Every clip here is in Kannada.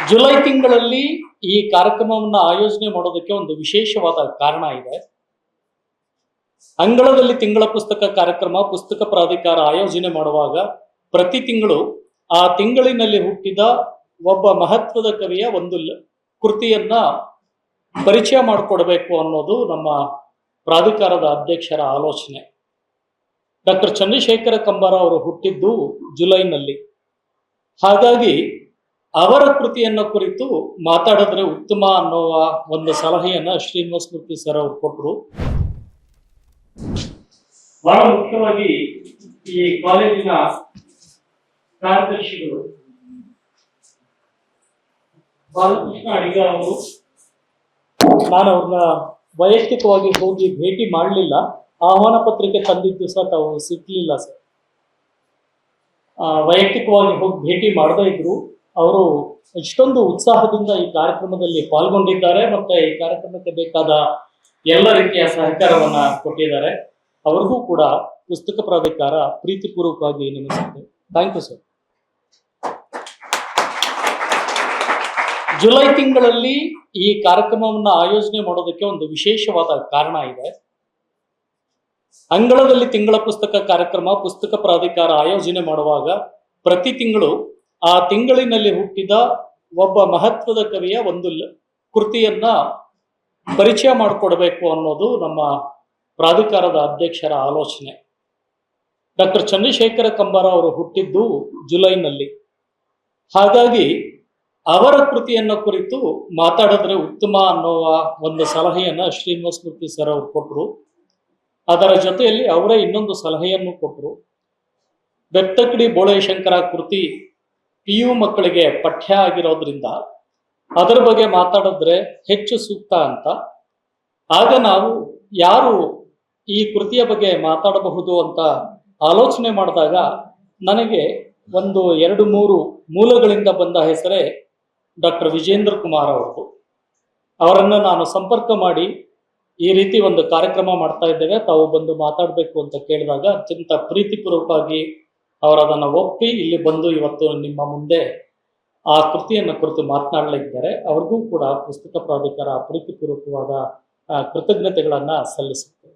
ಜುಲೈ ತಿಂಗಳಲ್ಲಿ ಈ ಕಾರ್ಯಕ್ರಮವನ್ನು ಆಯೋಜನೆ ಮಾಡೋದಕ್ಕೆ ಒಂದು ವಿಶೇಷವಾದ ಕಾರಣ ಇದೆ. ಅಂಗಳದಲ್ಲಿ ತಿಂಗಳ ಪುಸ್ತಕ ಕಾರ್ಯಕ್ರಮ ಪುಸ್ತಕ ಪ್ರಾಧಿಕಾರ ಆಯೋಜನೆ ಮಾಡುವಾಗ ಪ್ರತಿ ತಿಂಗಳು ಆ ತಿಂಗಳಿನಲ್ಲಿ ಹುಟ್ಟಿದ ಒಬ್ಬ ಮಹತ್ವದ ಕವಿಯ ಒಂದು ಕೃತಿಯನ್ನ ಪರಿಚಯ ಮಾಡಿಕೊಡಬೇಕು ಅನ್ನೋದು ನಮ್ಮ ಪ್ರಾಧಿಕಾರದ ಅಧ್ಯಕ್ಷರ ಆಲೋಚನೆ. ಡಾಕ್ಟರ್ ಚಂದ್ರಶೇಖರ ಕಂಬಾರ ಅವರು ಹುಟ್ಟಿದ್ದು ಜುಲೈನಲ್ಲಿ. ಹಾಗಾಗಿ ಅವರ ಕೃತಿಯನ್ನು ಕುರಿತು ಮಾತಾಡಿದ್ರೆ ಉತ್ತಮ ಅನ್ನುವ ಒಂದು ಸಲಹೆಯನ್ನ ಶ್ರೀನಿವಾಸ ಮೂರ್ತಿ ಸರ್ ಅವರು ಕೊಟ್ಟರು. ಬಹಳ ಮುಖ್ಯವಾಗಿ ಈ ಕಾಲೇಜಿನ ಕಾರ್ಯದರ್ಶಿಗಳು ಬಾಲಕೃಷ್ಣ ಅಡಿಗ ಅವರು, ನಾನು ಅವ್ರನ್ನ ವೈಯಕ್ತಿಕವಾಗಿ ಹೋಗಿ ಭೇಟಿ ಮಾಡಲಿಲ್ಲ. ಆಹ್ವಾನ ಪತ್ರಿಕೆ ತಂದಿದ್ದು ಸಹ ತಾವು ಸಿಗ್ಲಿಲ್ಲ ಸರ್. ವೈಯಕ್ತಿಕವಾಗಿ ಹೋಗಿ ಭೇಟಿ ಮಾಡದೇ ಇದ್ರು. ಅವರು ಇಷ್ಟೊಂದು ಉತ್ಸಾಹದಿಂದ ಈ ಕಾರ್ಯಕ್ರಮದಲ್ಲಿ ಪಾಲ್ಗೊಂಡಿದ್ದಾರೆ ಮತ್ತೆ ಈ ಕಾರ್ಯಕ್ರಮಕ್ಕೆ ಬೇಕಾದ ಎಲ್ಲ ರೀತಿಯ ಸಹಕಾರವನ್ನ ಕೊಟ್ಟಿದ್ದಾರೆ. ಅವ್ರಿಗೂ ಕೂಡ ಪುಸ್ತಕ ಪ್ರಾಧಿಕಾರ ಪ್ರೀತಿಪೂರ್ವಕವಾಗಿ ನಮಿಸುತ್ತೆ. Thank you sir. ಜುಲೈ ತಿಂಗಳಲ್ಲಿ ಈ ಕಾರ್ಯಕ್ರಮವನ್ನು ಆಯೋಜನೆ ಮಾಡೋದಕ್ಕೆ ಒಂದು ವಿಶೇಷವಾದ ಕಾರಣ ಇದೆ. ಅಂಗಳದಲ್ಲಿ ತಿಂಗಳ ಪುಸ್ತಕ ಕಾರ್ಯಕ್ರಮ ಪುಸ್ತಕ ಪ್ರಾಧಿಕಾರ ಆಯೋಜನೆ ಮಾಡುವಾಗ ಪ್ರತಿ ತಿಂಗಳು ಆ ತಿಂಗಳಿನಲ್ಲಿ ಹುಟ್ಟಿದ ಒಬ್ಬ ಮಹತ್ವದ ಕವಿಯ ಒಂದು ಕೃತಿಯನ್ನ ಪರಿಚಯ ಮಾಡಿಕೊಡಬೇಕು ಅನ್ನೋದು ನಮ್ಮ ಪ್ರಾಧಿಕಾರದ ಅಧ್ಯಕ್ಷರ ಆಲೋಚನೆ. ಡಾಕ್ಟರ್ ಚಂದ್ರಶೇಖರ ಕಂಬಾರ ಅವರು ಹುಟ್ಟಿದ್ದು ಜುಲೈನಲ್ಲಿ. ಹಾಗಾಗಿ ಅವರ ಕೃತಿಯನ್ನ ಕುರಿತು ಮಾತಾಡಿದ್ರೆ ಉತ್ತಮ ಅನ್ನುವ ಒಂದು ಸಲಹೆಯನ್ನ ಶ್ರೀನಿವಾಸ ಮೂರ್ತಿ ಸರ್ ಅವರು ಕೊಟ್ಟರು. ಅದರ ಜೊತೆಯಲ್ಲಿ ಅವರೇ ಇನ್ನೊಂದು ಸಲಹೆಯನ್ನು ಕೊಟ್ಟರು. ಬೆತ್ತಕಡಿ ಬೋಳೇಶಂಕರ ಕೃತಿ PU ಮಕ್ಕಳಿಗೆ ಪಠ್ಯ ಆಗಿರೋದ್ರಿಂದ ಅದರ ಬಗ್ಗೆ ಮಾತಾಡಿದ್ರೆ ಹೆಚ್ಚು ಸೂಕ್ತ ಅಂತ. ಆಗ ನಾವು ಯಾರು ಈ ಕೃತಿಯ ಬಗ್ಗೆ ಮಾತಾಡಬಹುದು ಅಂತ ಆಲೋಚನೆ ಮಾಡಿದಾಗ ನನಗೆ ಒಂದು 2-3 ಮೂಲಗಳಿಂದ ಬಂದ ಹೆಸರೇ ಡಾಕ್ಟರ್ ವಿಜೇಂದ್ರ ಕುಮಾರ್ ಅವರು. ಅವರನ್ನು ನಾನು ಸಂಪರ್ಕ ಮಾಡಿ ಈ ರೀತಿ ಒಂದು ಕಾರ್ಯಕ್ರಮ ಮಾಡ್ತಾ ಇದ್ದೇವೆ, ತಾವು ಬಂದು ಮಾತಾಡಬೇಕು ಅಂತ ಕೇಳಿದಾಗ ಅತ್ಯಂತ ಪ್ರೀತಿಪೂರ್ವಕವಾಗಿ ಅವರದನ್ನು ಒಪ್ಪಿ ಇಲ್ಲಿ ಬಂದು ಇವತ್ತು ನಿಮ್ಮ ಮುಂದೆ ಆ ಕೃತಿಯನ್ನು ಕುರಿತು ಮಾತನಾಡಲಿದ್ದಾರೆ. ಅವ್ರಿಗೂ ಕೂಡ ಪುಸ್ತಕ ಪ್ರಾಧಿಕಾರ ಪ್ರೀತಿಪೂರ್ವಕವಾದ ಕೃತಜ್ಞತೆಗಳನ್ನ ಸಲ್ಲಿಸುತ್ತೆ.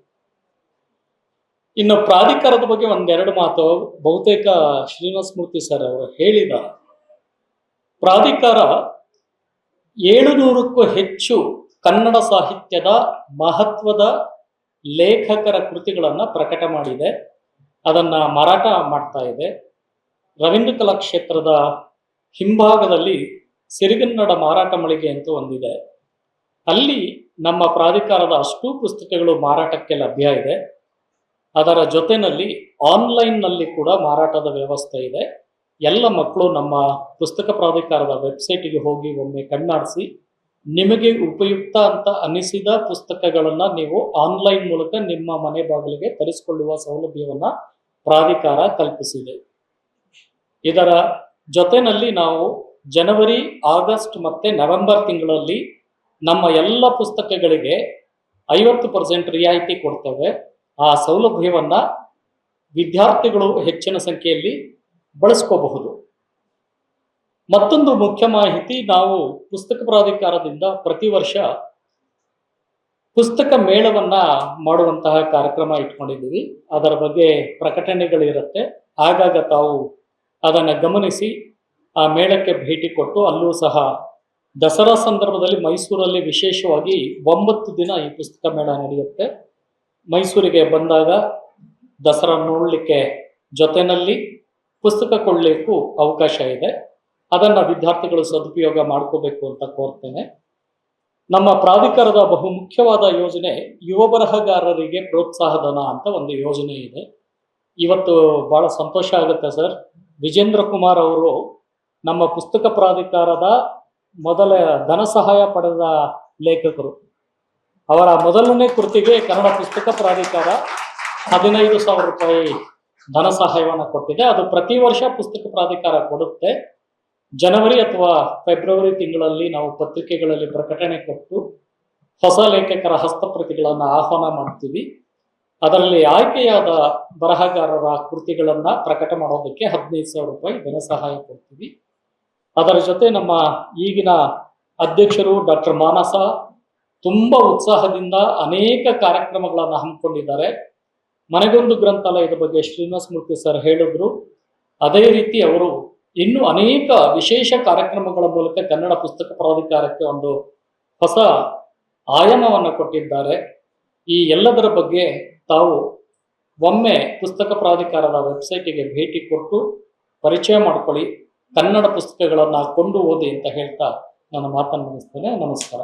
ಇನ್ನು ಪ್ರಾಧಿಕಾರದ ಬಗ್ಗೆ ಒಂದೆರಡು ಮಾತು ಬಹುತೇಕ ಶ್ರೀನಿವಾಸ ಮೂರ್ತಿ ಸರ್ ಅವರು ಹೇಳಿದ. ಪ್ರಾಧಿಕಾರ 700ಕ್ಕೂ ಹೆಚ್ಚು ಕನ್ನಡ ಸಾಹಿತ್ಯದ ಮಹತ್ವದ ಲೇಖಕರ ಕೃತಿಗಳನ್ನ ಪ್ರಕಟ ಮಾಡಿದೆ, ಅದನ್ನ ಮಾರಾಟ ಮಾಡ್ತಾ ಇದೆ. ರವೀಂದ್ರ ಕಲಾಕ್ಷೇತ್ರದ ಹಿಂಭಾಗದಲ್ಲಿ ಸಿರಿಗನ್ನಡ ಮಾರಾಟ ಮಳಿಗೆ ಅಂತ ಒಂದಿದೆ. ಅಲ್ಲಿ ನಮ್ಮ ಪ್ರಾಧಿಕಾರದ ಅಷ್ಟೂ ಪುಸ್ತಕಗಳು ಮಾರಾಟಕ್ಕೆ ಲಭ್ಯ ಇದೆ. ಅದರ ಜೊತೆಯಲ್ಲಿ ಆನ್ಲೈನ್ನಲ್ಲಿ ಕೂಡ ಮಾರಾಟದ ವ್ಯವಸ್ಥೆ ಇದೆ. ಎಲ್ಲ ಮಕ್ಕಳು ನಮ್ಮ ಪುಸ್ತಕ ಪ್ರಾಧಿಕಾರದ ವೆಬ್ಸೈಟಿಗೆ ಹೋಗಿ ಒಮ್ಮೆ ಕಣ್ಣಾಡಿಸಿ ನಿಮಗೆ ಉಪಯುಕ್ತ ಅಂತ ಅನಿಸಿದ ಪುಸ್ತಕಗಳನ್ನ ನೀವು ಆನ್ಲೈನ್ ಮೂಲಕ ನಿಮ್ಮ ಮನೆ ಬಾಗಿಲಿಗೆ ತರಿಸಿಕೊಳ್ಳುವ ಸೌಲಭ್ಯವನ್ನ ಪ್ರಾಧಿಕಾರ ಕಲ್ಪಿಸಿದೆ. ಇದರ ಜೊತೆಯಲ್ಲಿ ನಾವು ಜನವರಿ, ಆಗಸ್ಟ್ ಮತ್ತೆ ನವೆಂಬರ್ ತಿಂಗಳಲ್ಲಿ ನಮ್ಮ ಎಲ್ಲ ಪುಸ್ತಕಗಳಿಗೆ 50% ರಿಯಾಯಿತಿ ಕೊಡ್ತೇವೆ. ಆ ಸೌಲಭ್ಯವನ್ನ ವಿದ್ಯಾರ್ಥಿಗಳು ಹೆಚ್ಚಿನ ಸಂಖ್ಯೆಯಲ್ಲಿ ಬಳಸ್ಕೋಬಹುದು. ಮತ್ತೊಂದು ಮುಖ್ಯ ಮಾಹಿತಿ, ನಾವು ಪುಸ್ತಕ ಪ್ರಾಧಿಕಾರದಿಂದ ಪ್ರತಿ ವರ್ಷ ಪುಸ್ತಕ ಮೇಳವನ್ನ ಮಾಡುವಂತಹ ಕಾರ್ಯಕ್ರಮ ಇಟ್ಕೊಂಡಿದ್ದೀವಿ. ಅದರ ಬಗ್ಗೆ ಪ್ರಕಟಣೆಗಳಿರುತ್ತೆ. ಆಗಾಗ ತಾವು ಅದನ್ನು ಗಮನಿಸಿ ಆ ಮೇಳಕ್ಕೆ ಭೇಟಿ ಕೊಟ್ಟು, ಅಲ್ಲೂ ಸಹ ದಸರಾ ಸಂದರ್ಭದಲ್ಲಿ ಮೈಸೂರಲ್ಲಿ ವಿಶೇಷವಾಗಿ 9 ದಿನ ಈ ಪುಸ್ತಕ ಮೇಳ ನಡೆಯುತ್ತೆ. ಮೈಸೂರಿಗೆ ಬಂದಾಗ ದಸರಾ ನೋಡಲಿಕ್ಕೆ ಜೊತೆಯಲ್ಲಿ ಪುಸ್ತಕ ಕೊಳ್ಳಲಿಕ್ಕೂ ಅವಕಾಶ ಇದೆ. ಅದನ್ನ ವಿದ್ಯಾರ್ಥಿಗಳು ಸದುಪಯೋಗ ಮಾಡ್ಕೋಬೇಕು ಅಂತ ಕೋರ್ತೇನೆ. ನಮ್ಮ ಪ್ರಾಧಿಕಾರದ ಬಹು ಮುಖ್ಯವಾದ ಯೋಜನೆ ಯುವ ಬರಹಗಾರರಿಗೆ ಪ್ರೋತ್ಸಾಹಧನ ಅಂತ ಒಂದು ಯೋಜನೆ ಇದೆ. ಇವತ್ತು ಬಹಳ ಸಂತೋಷ ಆಗುತ್ತೆ ಸರ್. ವಿಜೇಂದ್ರ ಕುಮಾರ್ ಅವರು ನಮ್ಮ ಪುಸ್ತಕ ಪ್ರಾಧಿಕಾರದ ಮೊದಲ ಧನ ಸಹಾಯ ಪಡೆದ ಲೇಖಕರು. ಅವರ ಮೊದಲನೇ ಕೃತಿಗೆ ಕನ್ನಡ ಪುಸ್ತಕ ಪ್ರಾಧಿಕಾರ 15,000 ರೂಪಾಯಿ ಧನ ಸಹಾಯವನ್ನು ಕೊಟ್ಟಿದೆ. ಅದು ಪ್ರತಿ ವರ್ಷ ಪುಸ್ತಕ ಪ್ರಾಧಿಕಾರ ಕೊಡುತ್ತೆ. ಜನವರಿ ಅಥವಾ ಫೆಬ್ರವರಿ ತಿಂಗಳಲ್ಲಿ ನಾವು ಪತ್ರಿಕೆಗಳಲ್ಲಿ ಪ್ರಕಟಣೆ ಕೊಟ್ಟು ಹೊಸ ಲೇಖಕರ ಹಸ್ತಪ್ರತಿಗಳನ್ನು ಆಹ್ವಾನ ಮಾಡ್ತೀವಿ. ಅದರಲ್ಲಿ ಆಯ್ಕೆಯಾದ ಬರಹಗಾರರ ಕೃತಿಗಳನ್ನ ಪ್ರಕಟ ಮಾಡೋದಕ್ಕೆ 15,000 ರೂಪಾಯಿ ಧನ ಸಹಾಯ ಕೊಡ್ತೀವಿ. ಅದರ ಜೊತೆ ನಮ್ಮ ಈಗಿನ ಅಧ್ಯಕ್ಷರು ಡಾಕ್ಟರ್ ಮಾನಸ ತುಂಬಾ ಉತ್ಸಾಹದಿಂದ ಅನೇಕ ಕಾರ್ಯಕ್ರಮಗಳನ್ನು ಹಮ್ಮಿಕೊಂಡಿದ್ದಾರೆ. ಮನೆಗೊಂದು ಗ್ರಂಥಾಲಯದ ಬಗ್ಗೆ ಶ್ರೀನಿವಾಸ ಮೂರ್ತಿ ಸರ್ ಹೇಳಿದ್ರು. ಅದೇ ರೀತಿ ಅವರು ಇನ್ನೂ ಅನೇಕ ವಿಶೇಷ ಕಾರ್ಯಕ್ರಮಗಳ ಮೂಲಕ ಕನ್ನಡ ಪುಸ್ತಕ ಪ್ರಾಧಿಕಾರಕ್ಕೆ ಒಂದು ಹೊಸ ಆಯಾಮವನ್ನು ಕೊಟ್ಟಿದ್ದಾರೆ. ಈ ಎಲ್ಲದರ ಬಗ್ಗೆ ತಾವು ಒಮ್ಮೆ ಪುಸ್ತಕ ಪ್ರಾಧಿಕಾರದ ವೆಬ್ಸೈಟಿಗೆ ಭೇಟಿ ಕೊಟ್ಟು ಪರಿಚಯ ಮಾಡ್ಕೊಳ್ಳಿ, ಕನ್ನಡ ಪುಸ್ತಕಗಳನ್ನು ಕೊಂಡು ಓದಿ ಅಂತ ಹೇಳ್ತಾ ನನ್ನ ಮಾತನ್ನು ಮುಗಿಸ್ತೇನೆ. ನಮಸ್ಕಾರ.